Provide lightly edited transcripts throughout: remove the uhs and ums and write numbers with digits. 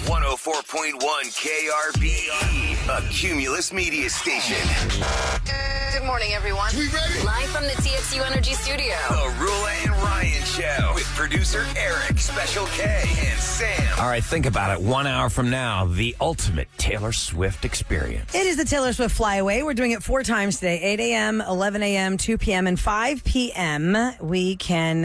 104.1 KRBE, a Cumulus media station. Good morning, everyone. We ready? Live from the TXU Energy Studio. The Roula and Ryan Show with producer Eric, Special K, and Sam. All right, think about it. 1 hour from now, the ultimate Taylor Swift experience. It is the Taylor Swift Flyaway. We're doing it 4 times today, 8 a.m., 11 a.m., 2 p.m., and 5 p.m. We can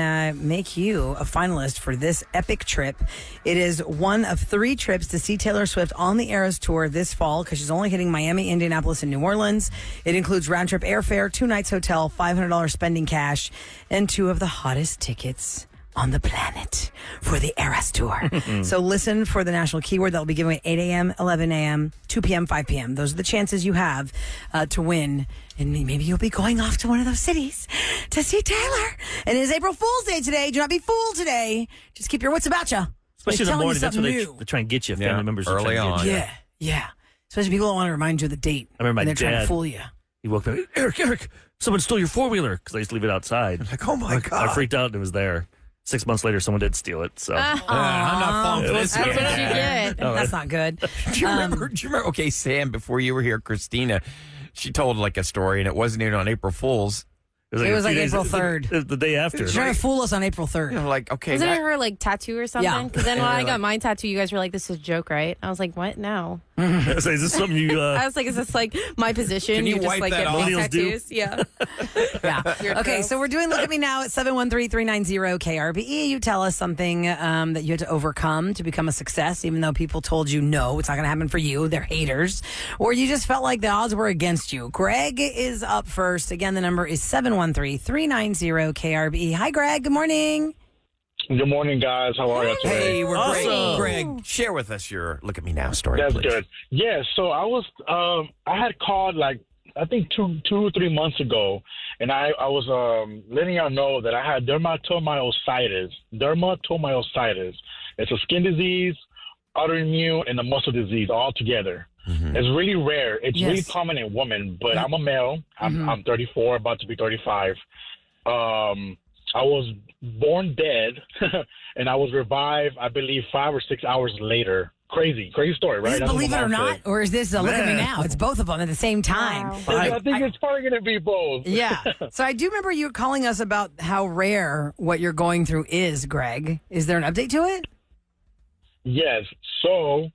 make you a finalist for this epic trip. It is one of 3 trips to see Taylor Swift on the Eras Tour this fall because she's only hitting Miami, Indianapolis, and New Orleans. It includes round-trip airfare, 2 nights hotel, $500 spending cash, and 2 of the hottest tickets on the planet for the Eras Tour. So listen for the national keyword that will be given at 8 a.m., 11 a.m., 2 p.m., 5 p.m. Those are the chances you have to win. And maybe you'll be going off to one of those cities to see Taylor. And it is April Fool's Day today. Do not be fooled today. Just keep your wits about you. Especially in the morning, that's what they try and get you. Family Yeah, members early are trying to get on. you. Yeah. Especially people don't want to remind you of the date. I remember my and they're trying dad. to fool you. He woke up, Eric, someone stole your four-wheeler, because I used to leave it outside. Like, oh my God. I freaked out and it was there. 6 months later, someone did steal it. So I'm not falling for this That's yet. what you get. That's not good. Do you remember? Okay, Sam, before you were here, Christina, she told like a story, and it wasn't even on April Fool's. It was a like few days- April 3rd. The day after. She's trying to fool us on April 3rd. You know, like, okay, Wasn't it that- her like tattoo or something? Yeah. Because then when And I they're got like- my tattoo, you guys were like, "This is a joke, right?" I was like, "What? No." So is this something you... I was like, "Is this like my position? Can you just wipe like that get off? me Millennials do. tattoos?" Yeah. Yeah. Weird Okay, girls. so we're doing Look at Me Now at 713-390-KRBE. You tell us something that you had to overcome to become a success, even though people told you no, it's not going to happen for you. They're haters. Or you just felt like the odds were against you. Greg is up first. Again, the number is 713-390-KRBE. Hi, Greg. Good morning. Good morning, guys. How are you today? Hey, we're Awesome. great. Greg, share with us your Look at Me Now story, That's please. good. Yeah, so I was, I had called like, I think two or 3 months ago, and I was letting y'all know that I had dermatomyositis. Dermatomyositis. It's a skin disease, autoimmune, and a muscle disease all together. Mm-hmm. It's really rare. It's Yes. really common in women, but I'm a male. I'm 34, about to be 35. I was born dead, and I was revived, I believe, 5 or 6 hours later. Crazy story, right? Is it That's what Believe It my or mom Not? said. Or is this Look at Me Man. Now? It's both of them at the same time. Wow. I think it's probably going to be both. Yeah. So I do remember you calling us about how rare what you're going through is, Greg. Is there an update to it? Yes. So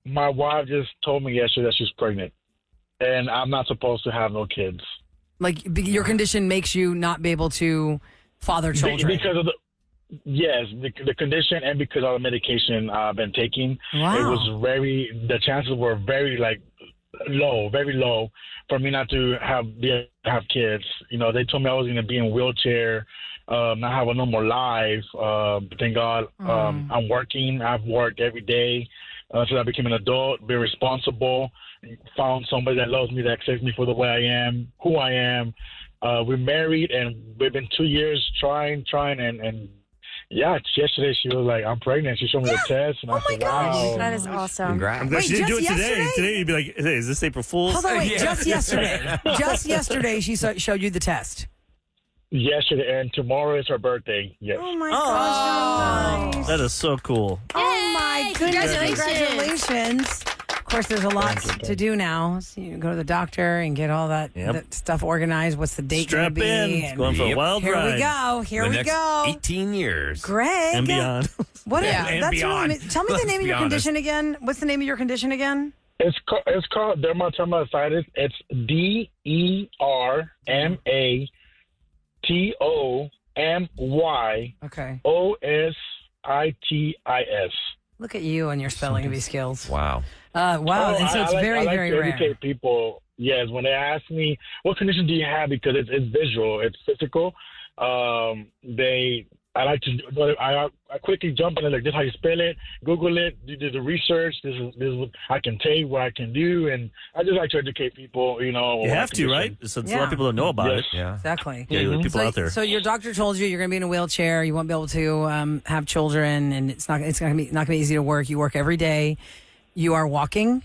my wife just told me yesterday that she's pregnant, and I'm not supposed to have no kids. Like your condition makes you not be able to father children. Because of the condition and because of the medication I've been taking. Wow. It was the chances were very very low for me not to have kids. You know, they told me I was going to be in a wheelchair, not have a normal life. Thank God I'm working. I've worked every day since I became an adult, been responsible, found somebody that loves me, that accepts me for the way I am, who I am. We're married, and we've been 2 years trying, and yeah, yesterday she was like, "I'm pregnant." She showed me the test, and I said, "Wow." That is awesome. Congrats. I'm glad she Wait, didn't do it just today. yesterday? Today you'd be like, hey, is this April Fool's? Hold on, wait. Yeah. Just yesterday. Just yesterday, she showed you the test. Yesterday, and tomorrow is her birthday. Yes. Oh my gosh, how nice. That is so cool. Oh my goodness! Congratulations. Congratulations. Of course, there's a lot to do now. So you go to the doctor and get all that, Yep. that stuff organized. What's the date Strap going to in. be? It's And going for a wild here ride. we go. Here the we next go. 18 years. Greg. And beyond. What? Yeah, and that's beyond. Really, tell me the Let's name of be your honest. condition again. What's the name of your condition again? It's called dermatomyositis. It's Okay. DERMATOMYOSITIS. Look at you and your spelling bee skills. Wow. Wow. And so it's I very, like very to rare. educate people. Yes, when they ask me what condition do you have, because it's visual, it's physical. I like to. I quickly jump in and like, this is how you spell it. Google it. Do the research. This is what I can take, what I can do, and I just like to educate people. You know, You on have my to, condition. right? So a lot Yeah. of people don't know about Yes. it. Yeah. Exactly. Yeah, there are people out there. So your doctor told you you're going to be in a wheelchair. You won't be able to have children, and it's not going to be easy to work. You work every day. You are walking.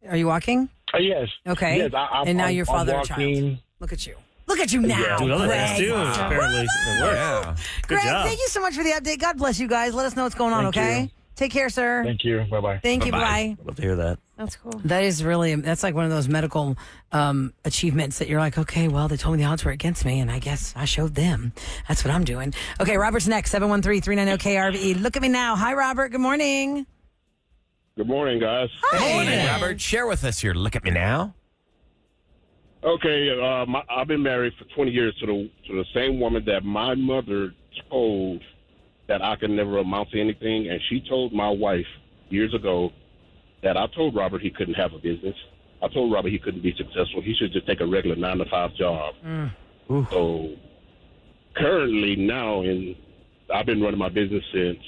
Are you walking? Yes. Okay. Yes, And now you're I'm father of a child. walking. Look at you. Look at you now, Yeah. Doing other Greg. things too. Apparently, it works. Yeah. Good Greg, job. thank you so much for the update. God bless you guys. Let us know what's going on, Thank okay? you. Take care, sir. Thank you. Bye-bye. Thank you. Bye. Love to hear that. That's cool. That's like one of those medical achievements that you're like, okay, well, they told me the odds were against me, and I guess I showed them. That's what I'm doing. Okay, Robert's next, 713-390-KRVE. Look at me now. Hi, Robert. Good morning. Good morning, guys. Hey, Robert, share with us your look at me now. Okay, I've been married for 20 years to the same woman that my mother told that I could never amount to anything, and she told my wife years ago that I told Robert he couldn't have a business. I told Robert he couldn't be successful. He should just take a regular 9-to-5 job. So currently now, I've been running my business since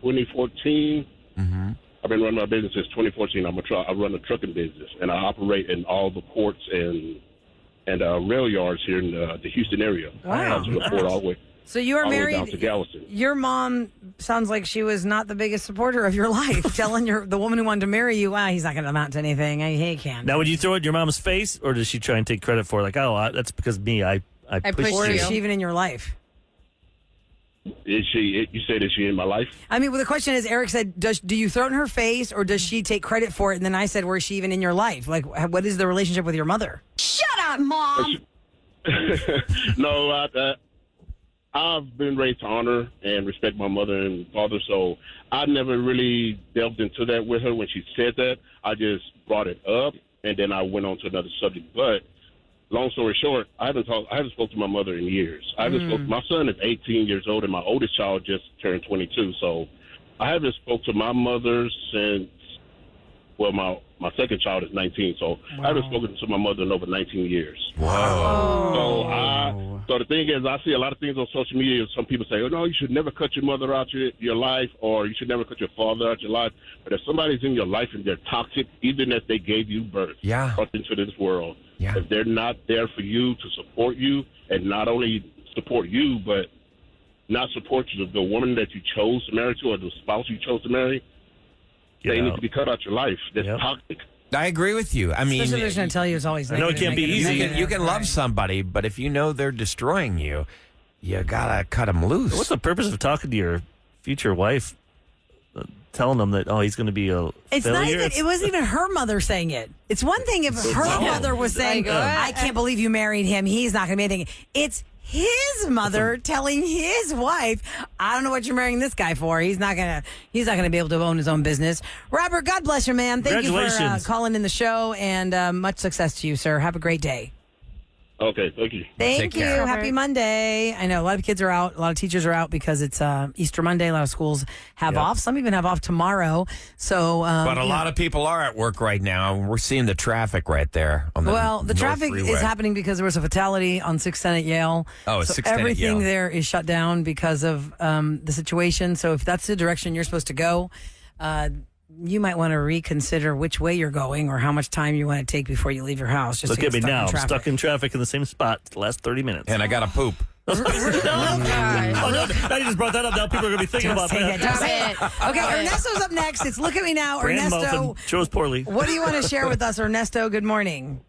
2014. Mm-hmm. I've been running my business since 2014. I run a trucking business, and I operate in all the ports and rail yards here in the Houston area. Wow. From the port all the way. So you are all the way down married. to Galveston. Your mom sounds like she was not the biggest supporter of your life, telling the woman who wanted to marry you, wow, he's not going to amount to anything. He can't. Now, would you throw it in your mom's face, or does she try and take credit for it? Like, that's because me. I pushed pushed Or you. is you. she even in your life? Is she? You said, is she in my life? I mean, well, the question is, Eric said, do you throw it in her face, or does she take credit for it? And then I said, where is she even in your life? Like, what is the relationship with your mother? No, I've been raised to honor and respect my mother and father, so I never really delved into that with her when she said that. I just brought it up, and then I went on to another subject. But long story short, I haven't spoken to my mother in years. I haven't spoken. My son is 18 years old, and my oldest child just turned 22. So I haven't spoke to my mother since. Well, my second child is 19, so I haven't spoken to my mother in over 19 years. Whoa. So the thing is, I see a lot of things on social media. Some people say, oh, no, you should never cut your mother out your life, or you should never cut your father out your life. But if somebody's in your life and they're toxic, even if they gave you birth brought into this world, if they're not there for you to support you, and not only support you, but not support the woman that you chose to marry to, or the spouse you chose to marry, they need to be cut out your life. That's toxic. I agree with you. I mean, Especially if they're going to tell you it's always I know it negative, can't be negative, easy. negative. you can love somebody, but if you know they're destroying you, you gotta cut them loose. What's the purpose of talking to your future wife, telling them that he's going to be a It's failure? not even, it wasn't even her mother saying it. It's one thing if her mother was saying, I can't believe you married him. He's not going to be anything. It's his mother telling his wife, I don't know what you're marrying this guy for. He's not gonna be able to own his own business. Robert, God bless you, man. Thank you for calling in the show, and much success to you, sir. Have a great day. Okay, thank you. Thank Take you. care. Happy Monday. I know a lot of kids are out. A lot of teachers are out because it's Easter Monday. A lot of schools have off. Some even have off tomorrow. So, but a lot of people are at work right now. We're seeing the traffic right there on the the North traffic Freeway. is happening because there was a fatality on 610 at Yale. Oh, so 610 at everything Yale. there is shut down because of the situation. So if that's the direction you're supposed to go, you might want to reconsider which way you're going or how much time you want to take before you leave your house. Just Look to at get me stuck now. in I'm traffic. stuck in traffic in the same spot the last 30 minutes. And I gotta poop. Oh, gosh. Now you just brought that up. Now people are going to be thinking about Say that. it, don't say it. Stop Okay, it. Ernesto's up next. It's Look at Me Now. Brand Ernesto, muffin chose poorly. what do you want to share with us, Ernesto? Good morning.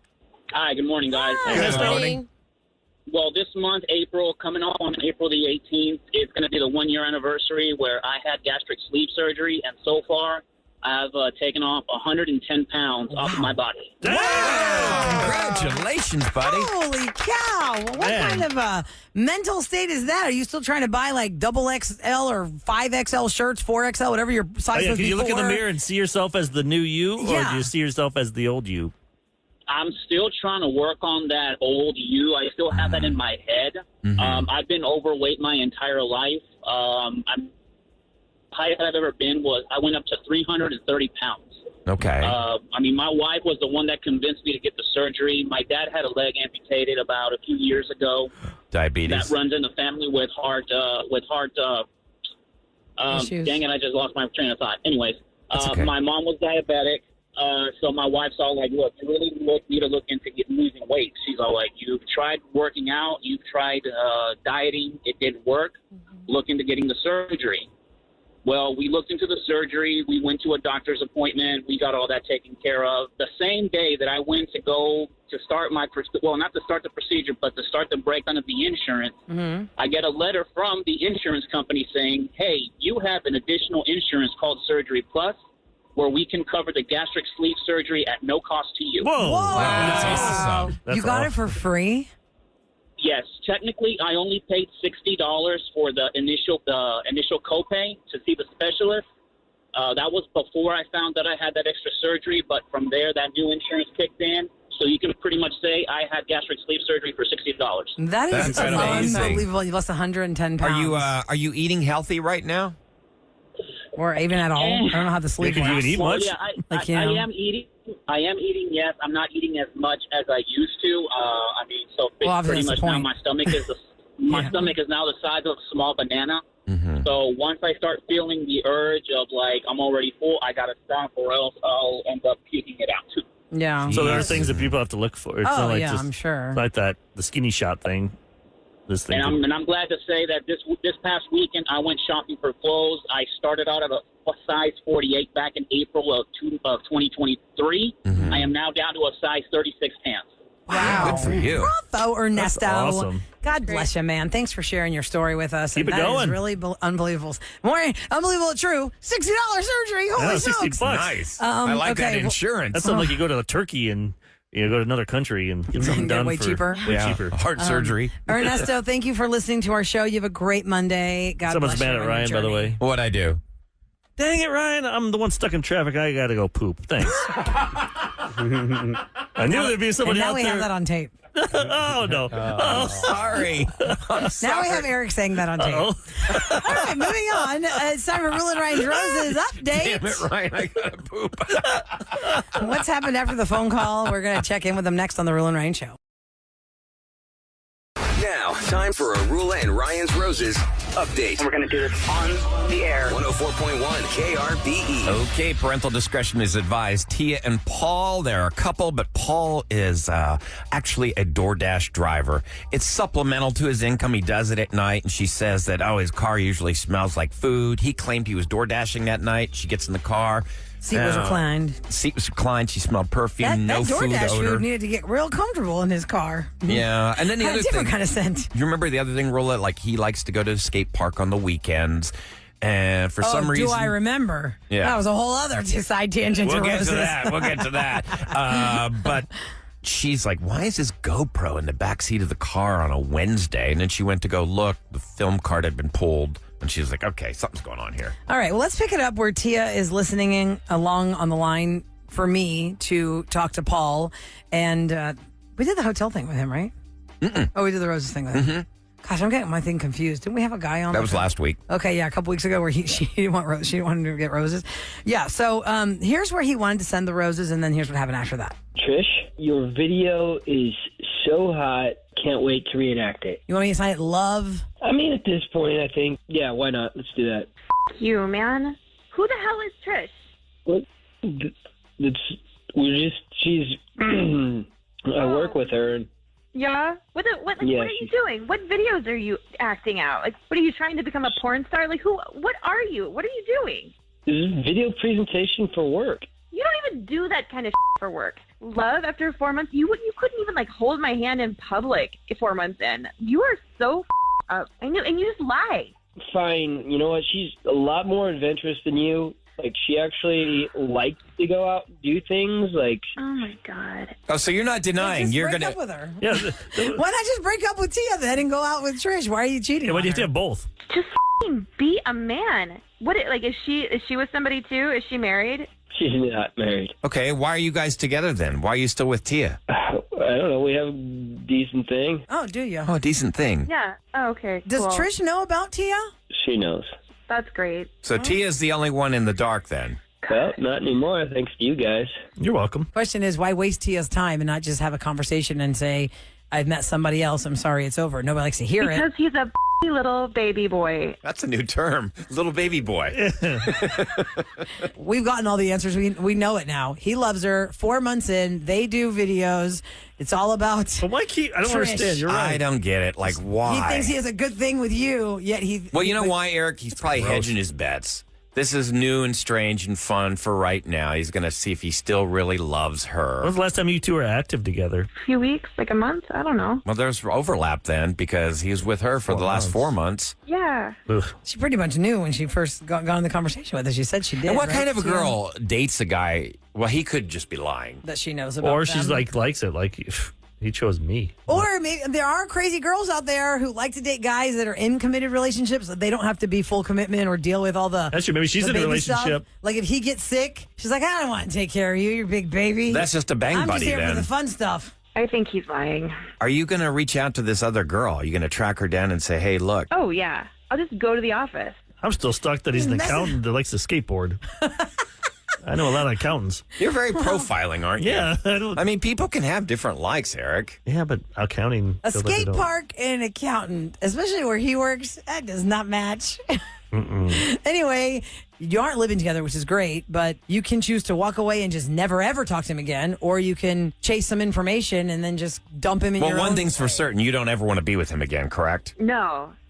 Hi, good morning, guys. Ernesto. Morning. Well, this month, April, coming up on April the 18th, it's going to be the 1-year anniversary where I had gastric sleeve surgery, and so far, I've taken off 110 pounds off of my body. Congratulations, buddy. Holy cow. What Man. kind of a mental state is that? Are you still trying to buy like double XL or 5XL shirts, 4XL, whatever your size was Can you look in the before? mirror and see yourself as the new you, or Yeah. do you see yourself as the old you? I'm still trying to work on that old you. I still have that in my head. I've been overweight my entire life. Highest I've ever been was I went up to 330 pounds. Okay. I mean, my wife was the one that convinced me to get the surgery. My dad had a leg amputated about a few years ago. Diabetes. That runs in the family with heart. Issues. Dang it! I just lost my train of thought. Anyways, That's okay. my mom was diabetic, so my wife's all like, "Look, you really need to look into losing weight." She's all like, "You've tried working out, you've tried dieting, it didn't work. Look into getting the surgery." Well, we looked into the surgery. We went to a doctor's appointment. We got all that taken care of. The same day that I went to go to start not to start the procedure, but to start the breakdown of the insurance, I get a letter from the insurance company saying, hey, you have an additional insurance called Surgery Plus, where we can cover the gastric sleeve surgery at no cost to you. Whoa. That's awesome. That's you got it for free? Yes, technically, I only paid $60 for the initial copay to see the specialist. That was before I found that I had that extra surgery, but from there, that new insurance kicked in. So you can pretty much say I had gastric sleeve surgery for $60. That's amazing. unbelievable. You lost 110 pounds. Are you eating healthy right now? Or even at all? I don't know how the sleep Did you works. even eat Well, much? yeah, Like, I am eating. I am eating. Yes, I'm not eating as much as I used to. So Well, obviously pretty that's much the now point. my stomach is stomach is now the size of a small banana. So once I start feeling the urge of like I'm already full, I gotta stop, or else I'll end up puking it out too. Yeah. So there are things that people have to look for. It's Oh, not like yeah, just I'm sure. like the skinny shot thing. This thing. And I'm glad to say that this past weekend I went shopping for clothes. I started out at a size 48 back in April of 2023. I am now down to a size 36 pants. Wow. Good for you. Bravo, Ernesto. That's awesome. God bless you, man. Thanks for sharing your story with us. Keep and it that is going. really unbelievable. More unbelievable, true. $60 surgery. Holy Yeah, smokes. 60 bucks. Nice. I like okay, that well- insurance. That's something like you go to Turkey and go to another country and get something Get done way for cheaper. Way Yeah. cheaper. Heart surgery. Ernesto, thank you for listening to our show. You have a great Monday. God Someone's bless you mad on at your Ryan, by the journey. way. What'd I do? Dang it, Ryan! I'm the one stuck in traffic. I gotta go poop. Thanks. I knew there'd be And somebody now out we there. have that on tape. Oh no! Oh, Sorry. I'm sorry. Now we have Eric saying that on tape. oh. All right, moving on. It's time for Roula and Ryan's Roses update. Damn it, Ryan. I gotta poop. What's happened after the phone call? We're going to check in with them next on the Roula and Ryan Show. Now, time for a Roula and Ryan's Roses update. We're going to do this on the air. 104.1 KRBE. Okay, parental discretion is advised. Tia and Paul, they're a couple, but Paul is actually a DoorDash driver. It's supplemental to his income. He does it at night, and she says that, his car usually smells like food. He claimed he was DoorDashing that night. She gets in the car. Seat was reclined. Seat was reclined. She smelled perfume, no that food DoorDash odor. food needed to get real comfortable in his car. Yeah, and then the Had a other different thing, kind of scent. you remember the other thing, Rolla? Like he likes to go to the skate park on the weekends, and for some reason, do I remember? Yeah. That was a whole other side tangent we'll to get roses. to that. We'll get to that. But she's like, "Why is this GoPro in the backseat of the car on a Wednesday?" And then she went to go look. The film card had been pulled. And she was like, okay, something's going on here. All right, well, let's pick it up where Tia is listening along on the line for me to talk to Paul. And we did the hotel thing with him, right? Oh, we did the roses thing with him. Gosh, I'm getting my thing confused. Didn't we have a guy on? That was last week. Okay, yeah, a couple weeks ago where she didn't want roses. She didn't want him to get roses. Yeah, so here's where he wanted to send the roses, and then here's what happened after that. Trish, your video is so hot. Can't wait to reenact it. You want me to sign it love? I mean, at this point, I think, yeah, why not? Let's do that. You, man. Who the hell is Trish? What? She's, I work with her. And Yeah? What are you doing? What videos are you acting out? Like, what are you trying to become a porn star? Like, what are you? What are you doing? this is a video presentation for work. You don't even do that kind of for work. Love, after 4 months, you couldn't even, like, hold my hand in public 4 months in. You are so up. And you just lie. Fine. You know what? She's a lot more adventurous than you. Like, she actually likes to go out and do things. Like, oh, my God. Oh, so you're not denying. Just You're break going up with her. Yeah. Why not just break up with Tia then and go out with Trish? Why are you cheating? Yeah, why on do you have to her? have both? Just be a man. Is she with somebody too? Is she married? she's not married. Okay, why are you guys together then? Why are you still with Tia? I don't know. We have a decent thing. Oh, do you? Oh, a decent thing. Yeah. Oh, okay. Does cool. Trish know about Tia? She knows. That's great. So Tia's the only one in the dark then? Well, not anymore, thanks to you guys. You're welcome. Question is, why waste Tia's time and not just have a conversation and say, I've met somebody else. I'm sorry, it's over. Nobody likes to hear Because it. he's a little baby boy. That's a new term. Little baby boy. We've gotten all the answers. We know it now. He loves her. 4 months in, they do videos. It's all about. But why keep? I don't Trish. understand. You're right. I don't get it. Like, why? He thinks he has a good thing with you, yet he. Well, you know why, Eric? He's probably hedging his bets. This is new and strange and fun for right now. He's going to see if he still really loves her. When was the last time you two were active together? A few weeks, like a month. I don't know. Well, there's overlap then because he was with her for the last 4 months. Yeah. Ugh. She pretty much knew when she first got in the conversation with us. She said she did. And what right? kind of a Tia? girl dates a guy? Well, he could just be lying. That she knows about. Or she's them? like likes it. Like he chose me. Or maybe there are crazy girls out there who like to date guys that are in committed relationships. They don't have to be full commitment or deal with all the. That's true. Maybe she's the in a baby relationship. stuff. Like if he gets sick, she's like, I don't want to take care of you, you big baby. That's just a bang I'm buddy just here then. for the fun stuff. I think he's lying. Are you going to reach out to this other girl? Are you going to track her down and say, hey, look? Oh, yeah. I'll just go to the office. I'm still stuck that he's an accountant that likes to skateboard. I know a lot of accountants. You're very profiling, aren't you? Yeah. I mean, people can have different likes, Eric. Yeah, but accounting. A feels like they skate don't. park and an accountant, especially where he works, that does not match. Anyway, you aren't living together, which is great, but you can choose to walk away and just never ever talk to him again, or you can chase some information and then just dump him in Well, your one own thing's for certain. You don't ever want to be with him again, correct?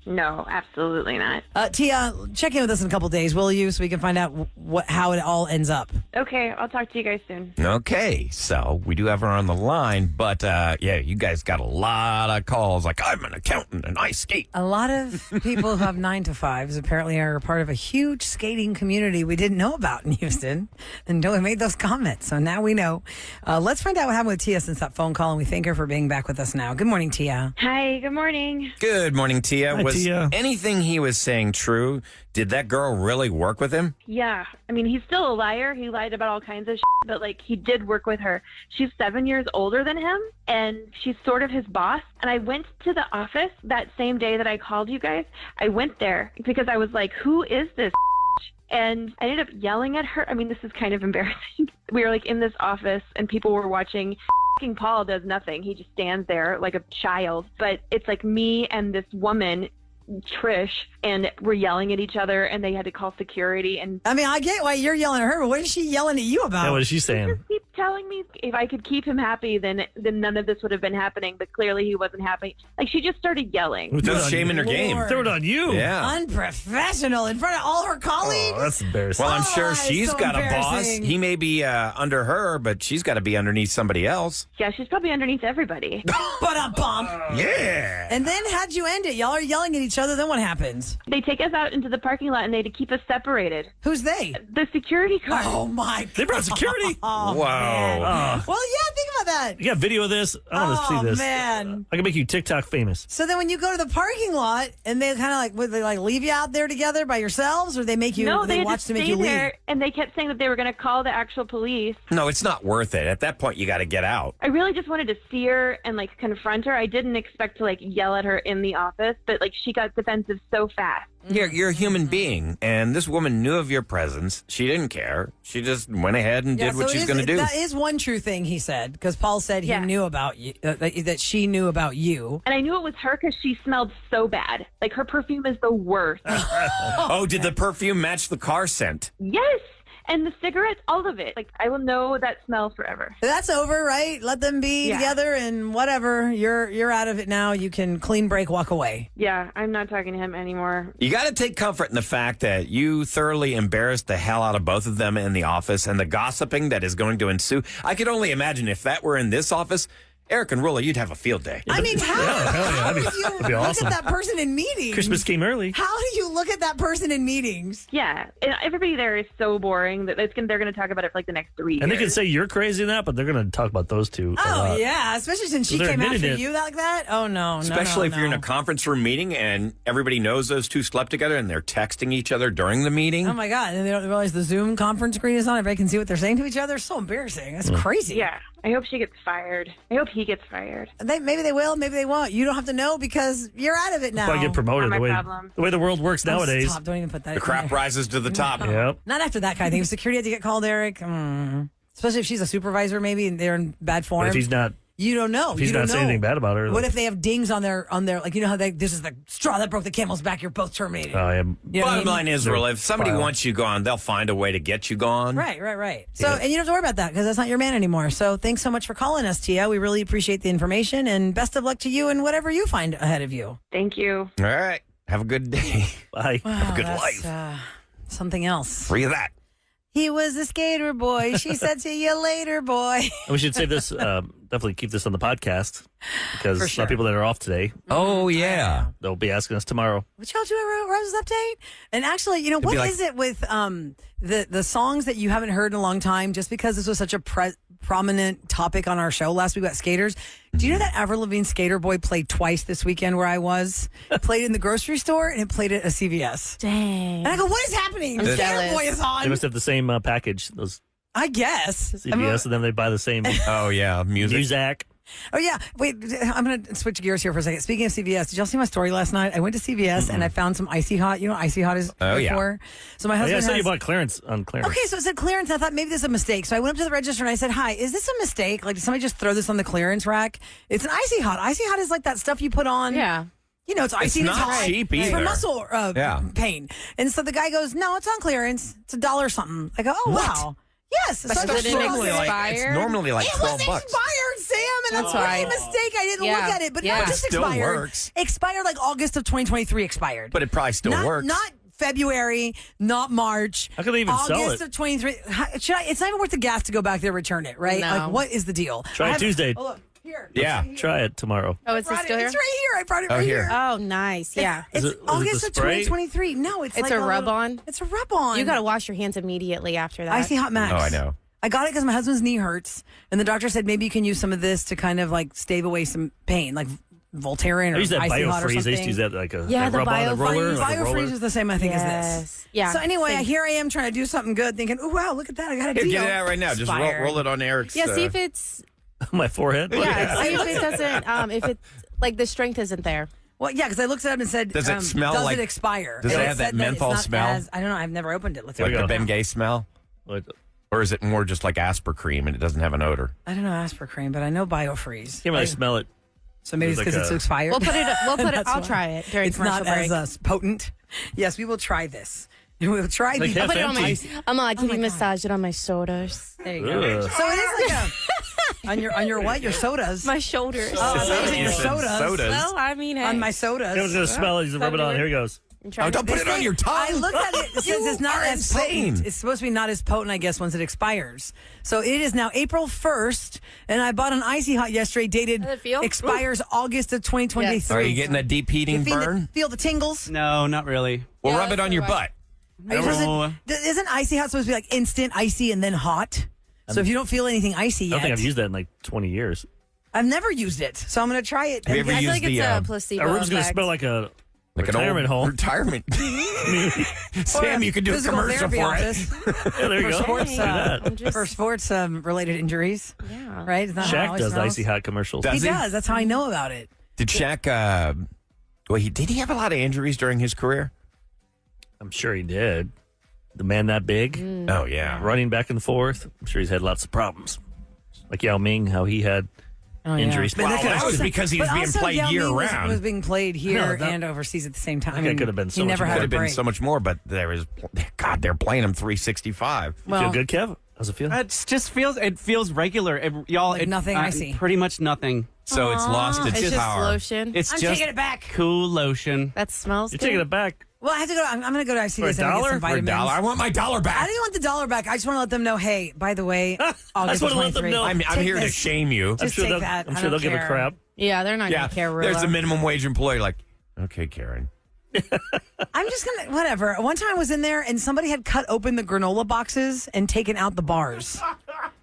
No, absolutely not. Tia, check in with us in a couple days, will you, so we can find out how it all ends up. Okay, I'll talk to you guys soon. Okay, so we do have her on the line, but yeah, you guys got a lot of calls like, I'm an accountant and I skate. A lot of people who have 9 to 5s apparently are a part of a huge skating community we didn't know about in Houston until we made those comments. So now we know. Let's find out what happened with Tia since that phone call, and we thank her for being back with us now. Good morning, Tia. Hi, good morning. Good morning, Tia. Hi, Was Tia. anything he was saying true? Did that girl really work with him? Yeah, I mean, he's still a liar. He lied about all kinds of shit, but, like, he did work with her. She's 7 years older than him, and she's sort of his boss. And I went to the office that same day that I called you guys. I went there because I was like, who is this? And I ended up yelling at her. I mean, this is kind of embarrassing. We were, like, in this office, and people were watching. Fucking Paul does nothing. He just stands there like a child. But it's like me and this woman, Trish, and we're yelling at each other, and they had to call security. And I mean, I get why you're yelling at her, but what is she yelling at you about? Yeah, what is she saying? just keep telling me if I could keep him happy, then none of this would have been happening. But clearly, he wasn't happy. Like, she just started yelling. No shame in her game. Lord. Throw it on you. Yeah. Unprofessional in front of all her colleagues. Oh, that's embarrassing. Well, I'm Oh, sure that's she's so got a boss. embarrassing. He may be under her, but she's got to be underneath somebody else. Yeah, she's probably underneath everybody. But a bump. Yeah. And then how'd you end it? Y'all are yelling at each other. Then what happens? They take us out into the parking lot, and they had to keep us separated. Who's they? The security guard. Oh my! They brought security. Oh, Whoa. man. Oh. Well, yeah. Think about that. You got video of this? I want to see this. Man. I can make you TikTok famous. So then, when you go to the parking lot, and they kind of like, would they like leave you out there together by yourselves, or they make you? No, they had watch to to make stay you leave. there, and they kept saying that they were going to call the actual police. No, it's not worth it. At that point, you got to get out. I really just wanted to see her and, like, confront her. I didn't expect to, like, yell at her in the office, but, like, she got defensive so fast. You're a human being, and this woman knew of your presence. She didn't care. She just went ahead and did what so she's it going to is- do. That is one true thing he said, because Paul said he Yeah. knew about you, that she knew about you. And I knew it was her because she smelled so bad. Like, her perfume is the worst. Oh, did the perfume match the car scent? Yes! And the cigarettes, all of it. Like, I will know that smell forever. That's over, right? Let them be Yeah. together, and whatever. You're out of it now. You can clean break, walk away. Yeah, I'm not talking to him anymore. You got to take comfort in the fact that you thoroughly embarrassed the hell out of both of them in the office, and the gossiping that is going to ensue. I could only imagine if that were in this office, Eric and Roula, you'd have a field day. I mean, how That'd do you be look awesome. at that person in meetings? Christmas came early. How do you look at that person in meetings? Yeah, and everybody there is so boring that they're going to talk about it for, like, the next 3 years. And they can say you're crazy in that, but they're going to talk about those two. a Oh, lot. yeah, especially since she They're came admitting after it. you like that. Oh, no, Especially no, if you're in no. a conference room meeting and everybody knows those two slept together and they're texting each other during the meeting. Oh, my God. And they don't realize the Zoom conference screen is on. Everybody can see what they're saying to each other. So embarrassing. That's crazy. Yeah, I hope she gets fired. I hope he gets fired. Maybe they will, maybe they won't. You don't have to know because you're out of it now. If I get promoted Not the my way problem. the world works Oh, nowadays. Stop. Don't even put that The in crap there. rises to the top. Yep. Not after that kind of thing. If security had to get called, Eric, especially if she's a supervisor, maybe, and they're in bad form. But if he's not, You don't know. if he's You don't not saying know. anything bad about her, What like, if they have dings on their like you know how this is the straw that broke the camel's back? You're both terminated. I am. You know what I Bottom mean? line is, Roula, if somebody file. wants you gone, they'll find a way to get you gone. Right. So, and you don't have to worry about that because that's not your man anymore. So, thanks so much for calling us, Tia. We really appreciate the information, and best of luck to you and whatever you find ahead of you. Thank you. All right. Have a good day. Bye. Have a good That's, life. something else. Free of that. He was a skater boy. She said, "See you later, boy." And we should save this. Definitely keep this on the podcast because For a sure. lot of people that are off today, Oh, yeah. they'll be asking us tomorrow. Would y'all do a Rose update? And actually, you know, what is it with the songs that you haven't heard in a long time? Just because this was such a prominent topic on our show last week about skaters. Do you know that Avril Lavigne Skater Boy played twice this weekend where I was? It played in the grocery store and it played at a CVS. Dang. And I go, what is happening? I'm Skater jealous. Boy is They on. must have the same package, those I guess. CVS, and then they buy the same Oh, yeah. Music. Muzak. Oh, yeah. Wait, I'm going to switch gears here for a second. Speaking of CVS, did y'all see my story last night? I went to CVS and I found some Icy Hot. You know what Icy Hot is for? So my Oh, husband yeah, I saw has... you bought clearance on clearance. Okay, so it said clearance. I thought maybe this is a mistake. So I went up to the register and I said, "Hi, is this a mistake? Like, did somebody just throw this on the clearance rack?" It's an Icy Hot. Icy Hot is like that stuff you put on. Yeah. You know, it's icy and not it's hot. cheap It's for either. muscle pain. And so the guy goes, "No, it's on clearance. It's $1 something." I go, "Oh, wow." Yes. So I But just did it saw normally it. like, it's expired? normally like It 12 was bucks. expired, Sam, and that's Oh. why a mistake. I didn't Yeah. look at it, but Yeah. not It just still expired. works. Expired like August of 2023 expired. But it probably still not, works. Not February, not March. How could they even August sell it? of 23. It's not even worth the gas to go back there and return it, right? No. Like, what is the deal? Try I it have- Tuesday. Oh, look, here. Yeah. Try it tomorrow. Oh, it's Brought still it. here? It's right here. I brought it Oh, right here. here. Oh, nice. Yeah. It's Is it August the of spray? 2023. No, it's It's like a rub little- on? It's a rub on. You got to wash your hands immediately after that. Icy Hot Max. Oh, I know. I got it because my husband's knee hurts, and the doctor said maybe you can use some of this to kind of like stave away some pain, like Voltaren I or use that Icy Hot or BioFreeze. I something. used to use that like a Yeah, the rub on a roller. BioFreeze. like a roller. BioFreeze is the same, I think, as this. Yes. Yeah. So anyway, Same. here I am trying to do something good, thinking, "Oh wow, look at that! I got a Here, deal." get it out right now. Just Expired. roll it on Eric's. Yeah, see if it's My forehead. yeah, see if it doesn't if it like the strength isn't there. Well, yeah, because I looked it up and said, Does it smell does like- it expire? does And it have that said it's menthol not smell? I don't know. I've never opened it. Let's like see. the Ben Gay smell? Like, Or is it more just like Aspercream and it doesn't have an odor? I don't know Aspercream, but I know BioFreeze. can't really smell it. So maybe it's It's because like it's a- expired. We'll put it. That's I'll why. try it during It's commercial not break. as potent. Yes, we will try this. We'll try Like the. half Put it on my. empty. I'm like, can my you God. massage it on my shoulders? There you go. Ugh. So it is like a on your what? Your sodas. My shoulders. Oh, I thought you said your You said sodas. Well, I mean, hey. On my sodas. It was going to smell it. He's rub it on. Here he goes. I'm trying Oh, don't to- put it on your tongue. I looked at it. It says You it's not are as insane. potent. It's supposed to be not as potent, I guess, once it expires. So it is now April 1st, and I bought an Icy Hot yesterday, dated Does it feel? expires August of 2023. Are you getting a deep heating burn? Feel the tingles? No, not really. Well, Yeah, rub it that's on your right. butt. Isn't Icy Hot supposed to be like instant icy and then hot? So if you don't feel anything icy I yet, don't think I've used that in like 20 years. I've never used it, so I'm going to try it. Have you ever I feel used like the it's a placebo Our room's going to effect. smell like a like an retirement old home. retirement? Sam, you could do a Physical commercial therapy for it. office Yeah, there you for go. sports, Do that. I'm just- for sports related injuries. Yeah. Right? Isn't that how it Shaq always does smells? Icy Hot commercials. Does He he? does. That's how I know about it. Did Shaq? Well, did he have a lot of injuries during his career? I'm sure he did. The man that big, Oh yeah. running back and forth. I'm sure he's had lots of problems. Like Yao Ming, how he had injuries. But Wow, that was because he was but being also played Yao year Ming round. was being played here No, that- and overseas at the same time. I think it could have been so he much never more. had Could a have been break. so much more, but there was. God, they're playing him 365. You feel good, Kev? How's it feel? It just feels regular. Y'all, Like nothing icy. Pretty much nothing. So it's lost its It's just power. lotion. It's I'm just taking it back. cool lotion. That smells You're good. taking it back. Well, I have to go. I'm going to go to ICDS For a and get dollar? some For a vitamins. $1. I want my dollar I back. didn't want the dollar back. I just want to let them know, hey, by the way, August wanna let them 23. know. I'm Take here to this. shame you. Just sure take they'll- that. I'm I sure don't they'll give a care. crap. Yeah, they're not Yeah, gonna care. there's a Roula. minimum wage employee. Like, okay, Karen. I'm just going to, whatever. One time I was in there and somebody had cut open the granola boxes and taken out the bars.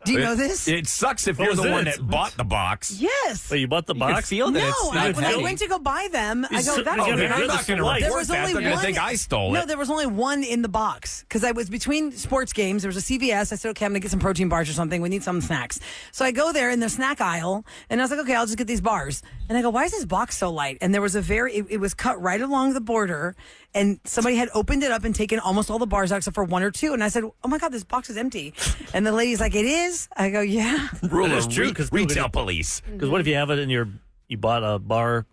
Do you know this? It sucks if What you're was the one it? that bought the box. Yes. So you bought the You can box? feel that No, it's when not I heavy. went to go buy them, I go, You that's gotta Oh, be then I'm good not as going to life. There report was that. only They're going one. to think I stole No, it. there was only one in the box because I was between sports games. There was a CVS. I said, okay, I'm going to get some protein bars or something. We need some snacks. So I go there in the snack aisle and I was like, okay, I'll just get these bars. And I go, why is this box so light? And there was it was cut right along the border and somebody had opened it up and taken almost all the bars out except for one or two. And I said, oh my God, this box is empty. And the lady's like, it is? I go, yeah. Rule That is of true, 'cause people retail get- police. Because what if you have it in you bought a bar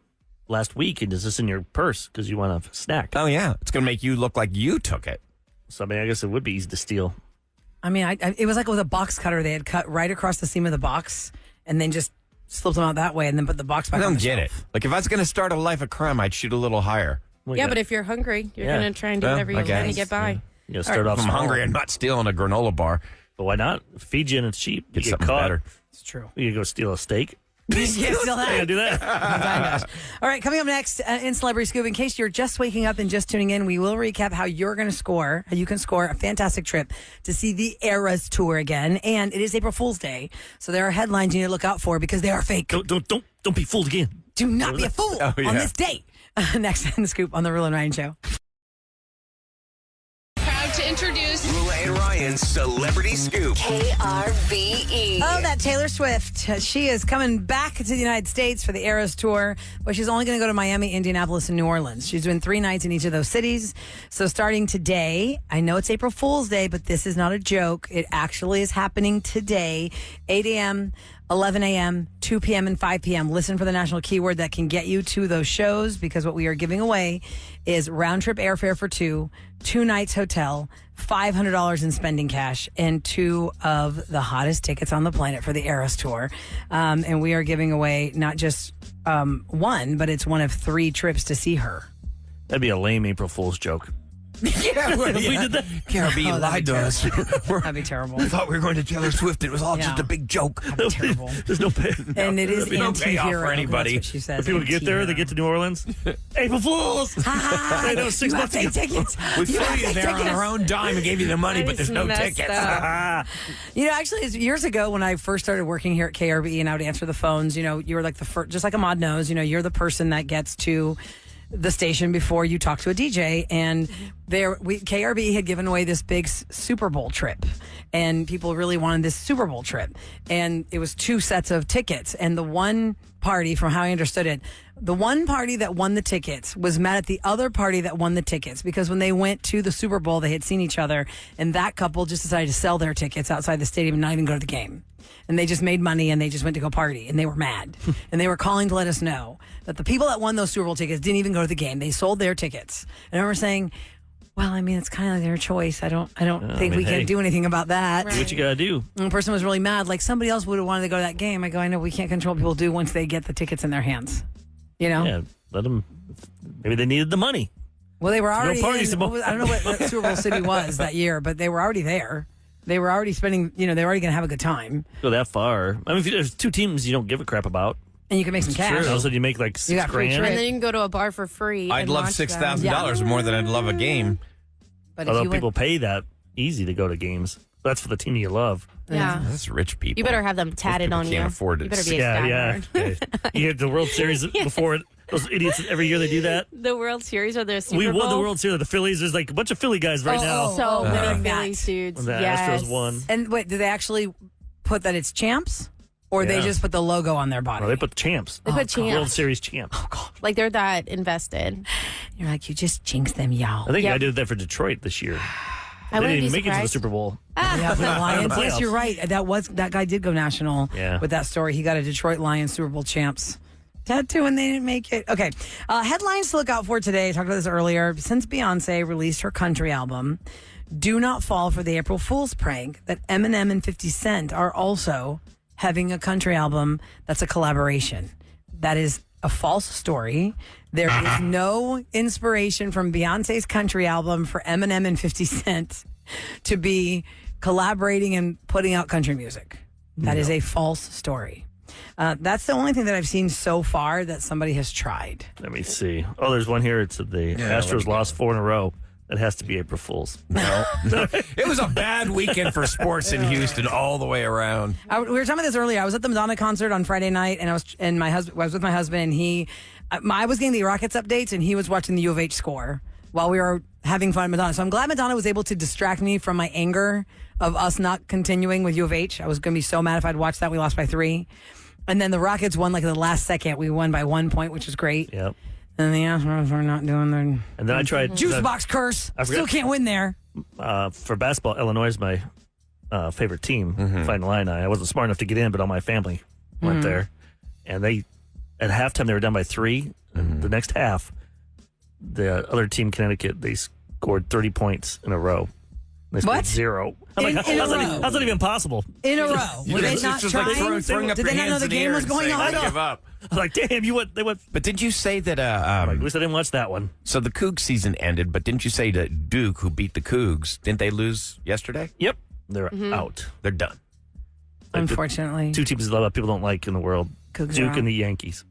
last week and it's just in your purse because you want a snack? Oh, yeah. It's going to make you look like you took it. So, I mean, I guess it would be easy to steal. I mean, it was like with a box cutter. They had cut right across the seam of the box and then just slipped them out that way and then put the box back I on don't the get shelf. it. Like, if I was going to start a life of crime, I'd shoot a little higher. Well, Yeah, yeah. but if you're hungry, you're Yeah. gonna try and do Well, whatever I you can to guess. get by. You know, start off If I'm small. hungry, I'm not stealing a granola bar. But why not? Feed you and it's cheap. You Get get something caught. better. It's true. You go steal a steak. Yeah, still that. Yeah, do that. All right, coming up next in Celebrity Scoop, in case you're just waking up and just tuning in, we will recap how you're going to score, how you can score a fantastic trip to see the Eras Tour again. And it is April Fool's Day, so there are headlines you need to look out for because they are fake. Don't be fooled again. Do not be a fool Oh, yeah. on this date. Next in the Scoop on the Roula and Ryan Show. Proud to introduce Roula and Ryan's Celebrity Scoop. KRVE. Oh, that Taylor Swift. She is coming back to the United States for the Eras Tour, but she's only going to go to Miami, Indianapolis, and New Orleans. She's doing 3 nights in each of those cities. So starting today, I know it's April Fool's Day, but this is not a joke. It actually is happening today, 8 a.m., 11 a.m., 2 p.m., and 5 p.m. Listen for the national keyword that can get you to those shows because what we are giving away is round trip airfare for 2 nights hotel, $500 in spending cash, and 2 of the hottest tickets on the planet for the Eras Tour. And we are giving away not just one, but it's one of 3 trips to see her. That'd be a lame April Fool's joke. Yeah, we did that. KRB lied to us. That'd be terrible. We thought we were going to Taylor Swift. It was all just a big joke. That'd be terrible. There's no pay. And it is no payoff anti-hero. for anybody. That's what she says. If people get there, they get to New Orleans. April Fools! They know 6 months ago. Tickets. We flew you there on our own dime and gave you the money, but there's no tickets. You know, actually, it's years ago when I first started working here at KRB and I would answer the phones, you know, you were like the first, just like Ahmad knows, you know, you're the person that gets to the station before you talk to a DJ. And KRB had given away this big Super Bowl trip, and people really wanted this Super Bowl trip. And it was 2 sets of tickets. And the one party, from how I understood it, the one party that won the tickets was mad at the other party that won the tickets because when they went to the Super Bowl, they had seen each other, and that couple just decided to sell their tickets outside the stadium and not even go to the game. And they just made money and they just went to go party, and they were mad. And they were calling to let us know that the people that won those Super Bowl tickets didn't even go to the game. They sold their tickets. And I remember saying, well, I mean, it's kind of like their choice. I don't think we can do anything about that. Do what you gotta do. And the person was really mad. Like, somebody else would have wanted to go to that game. I go, I know we can't control what people do once they get the tickets in their hands. You know? Yeah, let them. Maybe they needed the money. Well, they were No already parties in, tomorrow. I don't know what Super Bowl city was that year, but they were already there. They were already spending, you know, they were already going to have a good time. Go that far. I mean, if there's 2 teams you don't give a crap about. And you can make some cash. Sure. All of a sudden you make like You got $6 free grand. trip. And then you can go to a bar for free. I'd and love watch them. $6,000 more than I'd love a game. But if Although you people went, pay that easy to go to games. That's for the team you love. Yeah. That's rich people. You better have them tatted people on you. can't afford it. You better be a Yeah. diehard. You had the World Series before it. Those idiots, every year they do that. The World Series or the Super We Bowl. won the World Series. The Phillies, there's like a bunch of Philly guys right now. So many that. Phillies dudes. When the Yes. Astros won. and wait, do they actually put that it's champs? Or they Yeah. just put the logo on their body? Well, they put champs. They put World champs. Series champs. Like they're that invested. You're like, you just jinxed them, y'all. I think Yep. I did that for Detroit this year. I They wouldn't didn't be make it to the surprised. Super Bowl. Yeah, for the Lions. The Yes, playoffs. you're right. That guy did go national Yeah. with that story. He got a Detroit Lions Super Bowl champs tattoo and they didn't make it. Okay. Headlines to look out for today. I talked about this earlier. Since Beyonce released her country album, do not fall for the April Fool's prank that Eminem and 50 Cent are also having a country album that's a collaboration. That is a false story. There is no inspiration from Beyonce's country album for Eminem and 50 Cent to be collaborating and putting out country music. That is a false story. That's the only thing that I've seen so far that somebody has tried. Let me see. Oh, there's one here. It's the Astros lost 4 in a row. That has to be April Fool's. No. It was a bad weekend for sports in Houston all the way around. We were talking about this earlier. I was at the Madonna concert on Friday night, and I was with my husband, and I was getting the Rockets updates, and he was watching the U of H score while we were having fun at Madonna. So I'm glad Madonna was able to distract me from my anger of us not continuing with U of H. I was going to be so mad if I'd watched that. We lost by 3. And then the Rockets won like in the last second. We won by 1 point, which was great. Yep. And the Astros were not doing their And then I tried juice box curse. I forgot- Still can't win there. For basketball. Illinois is my favorite team. Fighting Illini. I wasn't smart enough to get in, but all my family went there. And they, at halftime, they were down by 3. And the next half, the other team, Connecticut, they scored 30 points in a row. They scored 0. I'm like, how's that even possible? In a row. Were they not trying? throwing up Did your they not know hands the in the game air was and going saying, on? "I give up." I'm like, damn, they went. But did you say that? At least I didn't watch that one. So the Cougs season ended, but didn't you say that Duke, who beat the Cougs, didn't they lose yesterday? Yep, they're out. They're done. Like Unfortunately. two teams a lot of people don't like in the world: Cougs are Duke out. and the Yankees.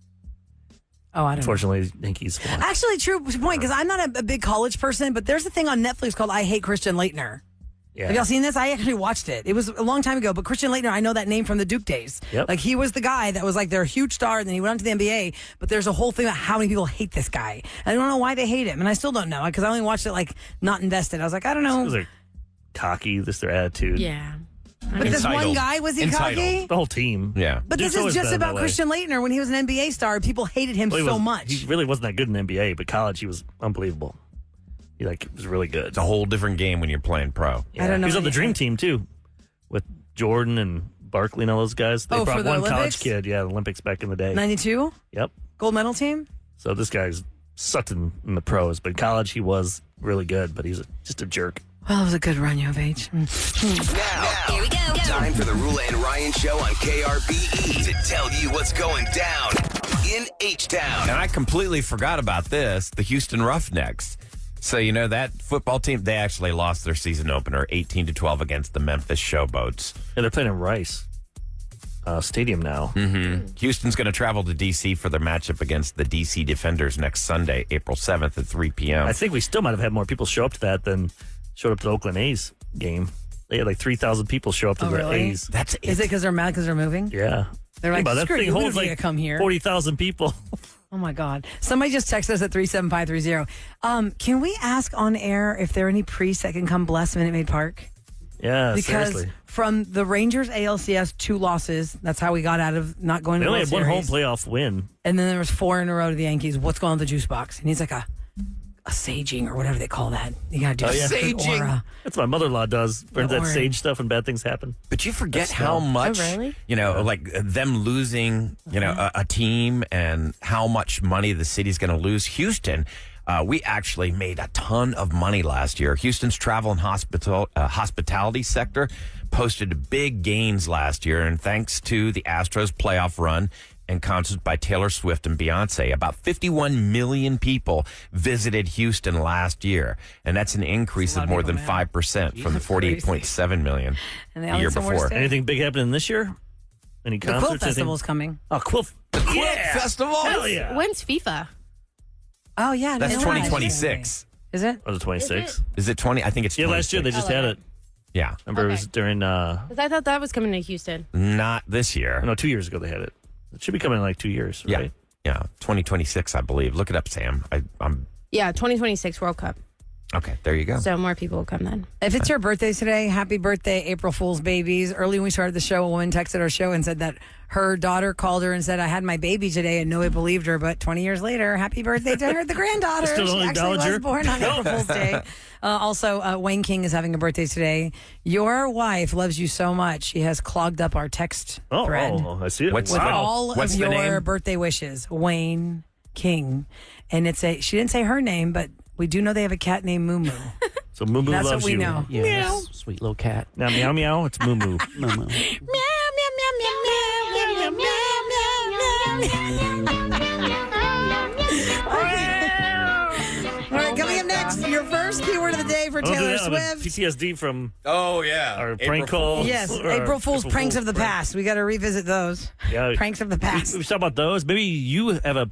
Oh, I don't know. Unfortunately, Yankees won. Actually, true point, because I'm not a big college person, but there's a thing on Netflix called I Hate Christian Leitner. Yeah. Have y'all seen this? I actually watched it. It was a long time ago, but Christian Leitner, I know that name from the Duke days. Yep. Like, he was the guy that was like their huge star, and then he went on to the NBA, but there's a whole thing about how many people hate this guy. I don't know why they hate him, and I still don't know, because I only watched it, like, not invested. I was like, I don't know. Because they're cocky, this their attitude. Yeah. But this one guy, was he cocky? The whole team. Yeah. But Duke's this is always just been that about way. Christian Leitner. When he was an NBA star, people hated him Well, so much. He really wasn't that good in the NBA, but college he was unbelievable. He was really good. It's a whole different game when you're playing pro. Yeah. I don't know He was on the anything. dream team too, with Jordan and Barkley and all those guys. They Oh, brought for the one Olympics? college kid, the Olympics back in the day. 92? Yep. Gold medal team? So this guy's sucked in the pros, but in college he was really good, but he's just a jerk. Well, it was a good run, U of H. Now, here we go. Time for the Roula and Ryan show on KRBE to tell you what's going down in H-Town. And I completely forgot about this, the Houston Roughnecks. So, you know, that football team, they actually lost their season opener 18-12 against the Memphis Showboats. Yeah, they're playing in Rice Stadium now. Mm-hmm. Houston's going to travel to D.C. for their matchup against the D.C. Defenders next Sunday, April 7th at 3 p.m. I think we still might have had more people show up to that than showed up to the Oakland A's game. They had like 3,000 people show up to Oh, the really? A's. That's it. Is it because they're mad because they're moving? Yeah. They're like, Think about it, that screw thing you, we holds don't need like to come here. 40,000 people. Oh, my God. Somebody just texted us at 37530. Can we ask on air if there are any priests that can come bless Minute Maid Park? Yeah, Because seriously. from the Rangers ALCS, 2 losses. That's how we got out of not going They to the only World had one home Series. playoff win. And then there was 4 in a row to the Yankees. What's going on with the juice box? And he's like a saging or whatever they call that. You got to do Oh, yeah. good Saging. aura. That's what my mother-in-law does. Burns that orange. sage stuff and bad things happen. But you forget That's how dumb. much, Oh, really? you know, like them losing, you know, a team and how much money the city's going to lose. Houston, we actually made a ton of money last year. Houston's travel and hospitality sector posted big gains last year, and thanks to the Astros playoff run and concerts by Taylor Swift and Beyonce, about 51 million people visited Houston last year, and that's an increase That's a of lot more of than people, man. 5% from the That's crazy. 48.7 million And they the all year need somewhere to before. stay. Anything big happening this year? Any The concerts? Quilt Festival's coming. Oh, Quilt Festival? Hell yeah. When's FIFA? Oh, yeah. I That's didn't realize. 2026. Is it? Was it 26? Is it 20? I think it's Yeah, last year they 26. just had it. Yeah. Remember it was during, 'Cause I thought that was coming to Houston. Not this year. no, 2 years ago they had it. It should be coming in like 2 years, Yeah. right? Yeah. 2026, I believe. Look it up, Sam. I'm Yeah, 2026 World Cup. okay. There you go. So more people will come then. If it's your birthday today, happy birthday, April Fool's babies. Early when we started the show, a woman texted our show and said that her daughter called her and said, I had my baby today, and nobody believed her. But 20 years later, happy birthday to her, the granddaughter. Still don't She actually acknowledge was her? born on April Fool's Day. Also, Wayne King is having a birthday today. Your wife loves you so much, she has clogged up our text thread Oh, I see it. What's with Wow. all What's of the your name? birthday wishes. Wayne King. And she didn't say her name, but we do know they have a cat named Moo Moo. So Moo Moo That's loves what we you. know. Yeah, sweet little cat. Now meow meow, it's Moo Moo. Moo moo. All right, coming up next, your first keyword of the day for I'll do Taylor that on the Swift. PTSD from Oh, yeah. our prank call. Yes, or April Fool's pranks of the prank. past. We got to revisit those. Yeah. Pranks of the past. We talk about those. Maybe you have a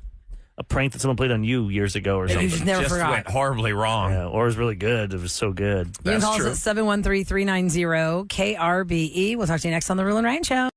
prank that someone played on you years ago or That you something. just never Just forgot. went horribly wrong. Yeah, or it was really good. It was so good. You can That's call true. us at 713-390-KRBE. We'll talk to you next on The Roula and Ryan Show.